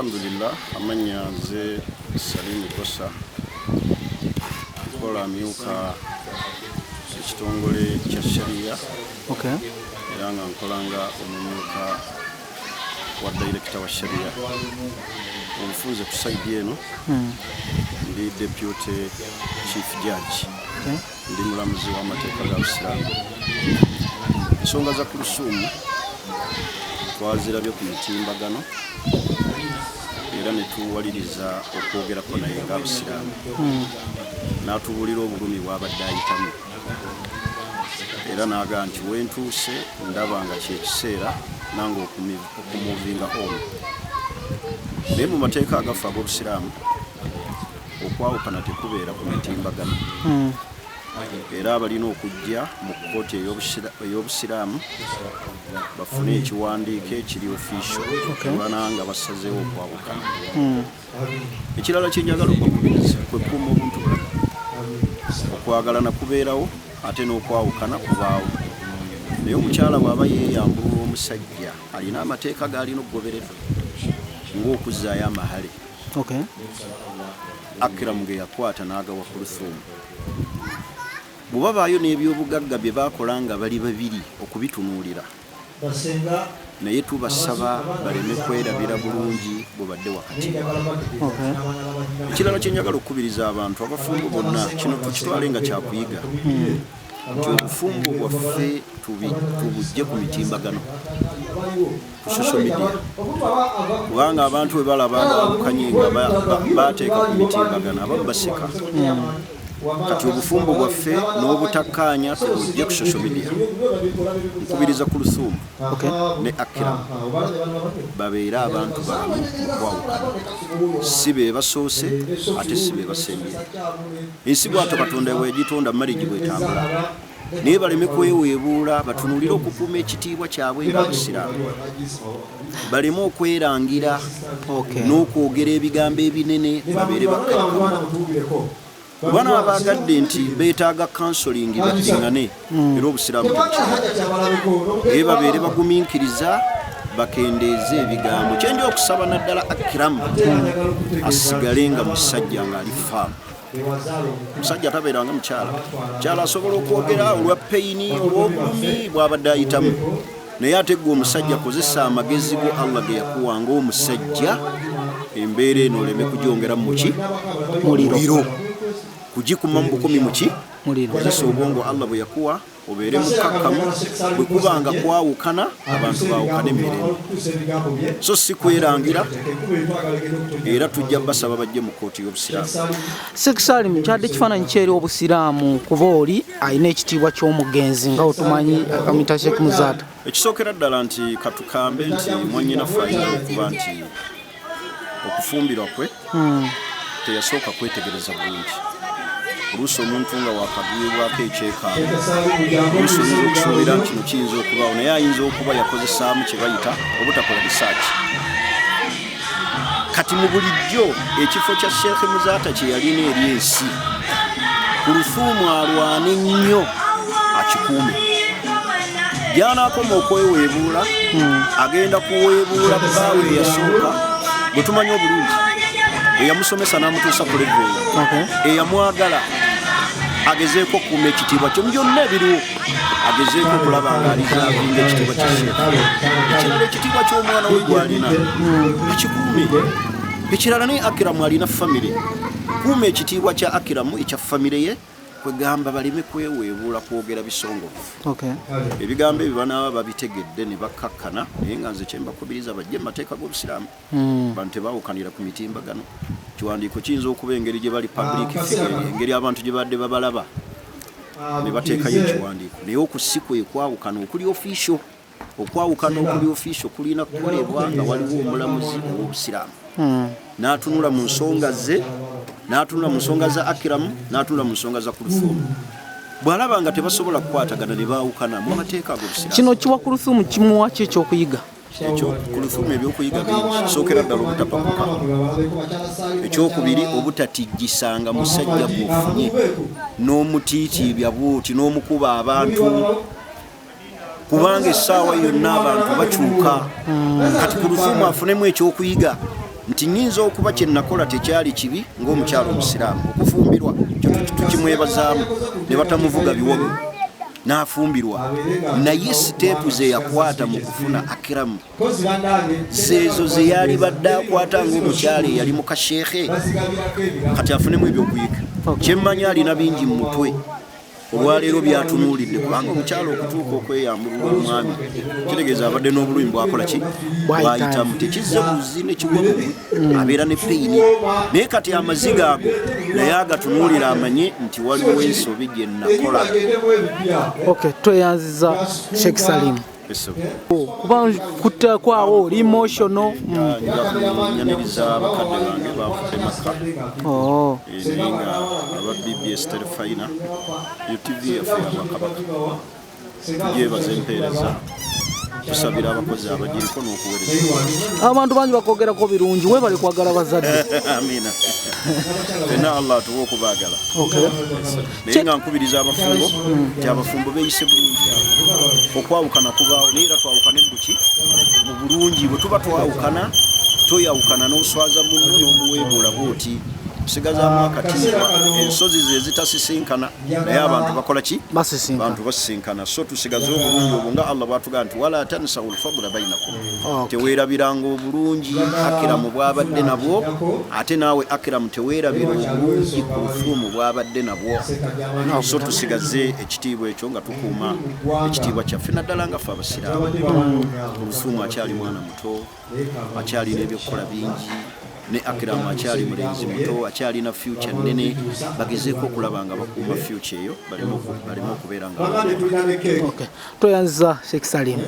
Alhamdulillah amanya ze Salim Kosa kola myuka ekitongole kya sharia era nga nkolanga omumyuka wa director wa sharia omufunze ku side eno ndi deputy chief judge ndi mulamuzi w'amateeka ga Busiraamu. Ensonga za Kulusuumu twazirabye ku mitimbagano era ne tuwaliriza okwogerako naye nga Busiraamu n'atubuulira obulumi bw'abadde ayitamu era n'agaa nti wentuuse ndaba nga kyekiseera nange okumuvinga home. Naye mu mateeka agafa ag'Obusiraamu okwawukana tekubeera ku mitimbagano era abalina okujja mu kkooti ey'Obusiraamu bafune ekiwandiiko ekiri official nga basazeewo okwawukana. Ekirala kye njagala okukubiriza kwe kuuma obuntu bulamu, okwagalana kubeerawo ate n'okwawukana kubaawo. Naye omukyala bw'aba yeeyambulula omusajja alina amateeka g'alina okugoberera ng'okuzzaayo amahale. Akram ge yakwata n'agawa Kulusuumu. Bwe babaayo n'ebyobugagga bye baakola nga bali babiri okubitunuulira, naye tubasaba baleme kwerabira bulungi bwe badde wakati. Ekirala kye njagala okukubiriza abantu abafumbo bonna kino tukitwale nga kyakuyiga nti obufumbo bwaffe tubujje ku mitimbagano ku social media, kubanga abantu bwe balaba abawukanye nga bateeka ku mitimbagano abamu baseka. Kati obufumbo bwaffe n'obutakkaanya tubujje ku social media. Nkubiriza Kulusuumu ne Akram babeere abantu balamu okwawukana, si be basoose ate si be basembye. Ensi bw'atyo Katonda bwegitonda marriage bwetambula, naye baleme kweweebuula, batunuulire okukuuma ekitiibwa kyabwe nga Busiraamu, baleme okwerangira n'okwogera ebigambo ebinene, babeere bakkakkana. Bana abagadde nti beetaaga counseling baddiŋŋane era Obusiraamu naye babeere bagumiikiriza bakendeeze ebigambo. Kyendi okusaba naddala Akram asigale nga musajja ng'ali faamu. Musajja tabeeranga mukyala. Mukyala asobola okwogera olwa peyini olw'obulumi bw'abadde ayitamu, naye ate gwe omusajja kozesa amagezi go Allah ge yakuwa ng'omusajja, embeera eno oleme kugyongeramu muki muliro, kugikuma mu bukumi muki kozesa obwongo Allah bwe yakuwa obeere mukakkamu. Bwe kubanga kwawukana abantu baawukana emirimu, so si kwerangira. Era tujja basaba bajje mu kkooti y'Obusiraamu. Salim, kyadde kifaananyi kyeri Obusiraamu kuba oli alina ekitiibwa ky'omugenzi nga otumanyi akamita Sheikh Muzaata. Ekisookera ddala nti katukambe nti mwannyinaffe ayinza okuba nti okufumbirwa kwe teyasooka kwetegereza bulungi. Oluusi omuntu nga wakagwibwako ekyekango, oluusi oyinza okusuubira nti kino kiyinza okubaawo, naye ayinza okuba yakozesaamu kye bayita obutakola research. Kati mu bulijjo ekifo kya Sheikh Muzaata kye yalina eri ensi, Kulusuumu alwane nnyo akikuume. Gy'anaakoma okweweebuula agenda kuweebuula bbaawe eyasooka bwe tumanyi obulungi, eyamusomesa n'amutuusa ku level eyamwagala, agezeeko okukuuma ekitiibwa kyo. Byonna ebiriwo agezeeko okulaba ng'alizaavinga ekitiibwa kya Sheikh. Ekirala ekitiibwa ky'omwana we gw'alina akikuume. Ekirala naye Akram alina famire, kuuma ekitiibwa kya Akram ekya famire ye, kwegamba baleme kweweebuula kwogera bisongovu. Ebigambo ebyo banaaba babitegedde ne bakkakkana, naye nga nze kye mbakubiriza bajje mu mateeka g'Obusiraamu, bantu tebaawukanira ku mitimbagano. Kiwandiiko kiyinza okuba engeri gye bali public figure, engeri abantu gye badde babalaba ne bateekayo ekiwandiiko, naye okusi kwe kwawukana okuli official. Okwawukana okuli official kulina kukolebwa nga waliwo omulamuzi ow'Obusiraamu n'atunula mu nsonga ze, n'atunula mu nsonga za Akram, n'atunula mu nsonga za Kulusuumu. Bw'alaba nga tebasobola kukwatagana ne baawukana mu mateeka ag'Obusiraamu. Kino kiwa Kulusuumu kimuwa ki ekyokuyiga? Ekyo Kulusuumu ebyokuyiga bingi. Kisookera ddala obutapakuka. Ekyokubiri obutatijjisanga musajja bw'ofunye n'omutiitiibya bw'oti n'omukuba abantu, kubanga essaawa yonna abantu bakyuka. Kati Kulusuumu afunemu ekyokuyiga nti nnyinza okuba kye nakola tekyali kibi ng'omukyalo omusiraamu okufumbirwa kyo tukimwebazaamu ne batamuvuga biwogo n'afumbirwa naye siteepu ze yakwata mu kufuna akiramu zeezo ze yali badde akwata ng'omukyalo eyali mu kasheekhe kati afunemu ebyokuyiga kyemmanyi alina bingi mu mutwe olwaleero byatunuulidde kubanga omukyalo okutuuka okweyambulula omwami kitegeeza abadde n'obulumi bwakola ki bwayitamu tekizze buzi nekigwa bugwe abeera ne peyini naye kati amaziga ago naye agatunuulira amanye nti waliwo ensobi gye nakola. Tweyanziza Sheikh Salim kuba kutekwawo oli emotional nyaniriza abakadde bange bafudde Makka naye nga aba BBS Terefayina yo TV yaffe Kabaka tugyebaza empeereza tusabira abakozi abagiriko n'okuweereza abantu bangi bakogerako birungi webali kwagala bazadde amina fena Allah atuwa okubaagala naye nga nkubiriza abafumbo nti abafumbo beeyise bulungi okwawukana kubaawo naye era twawukane muki mu bulungi bwe tuba twawukana toyawukana n'oswaza munno n'omuweebuula bwoti kusigazaamu akatimba ensozi ze zitasisinkana naye abantu bakola ki abantu basisinkana so tusigaze obulungi obwo nga Allah bwatugaa nti wala tansawul fadla bainakum teweerabiranga obulungi akiramu bwabadde nabwo ate naawe akiramu teweerabira obulungi ku bufumu bwabadde nabwo so tusigaze ekitiibwa ekyo nga tukuuma ekitiibwa kyaffe naddala nga ffe abasiraamu obufumu akyali mwana muto akyalina ebyokukola bingi ne akiramu akyali mulenzi muto akyalina future nene bagezeeko okulaba nga bakuuma future eyo baleme okubeera nga tweyanziza Sheikh Salim.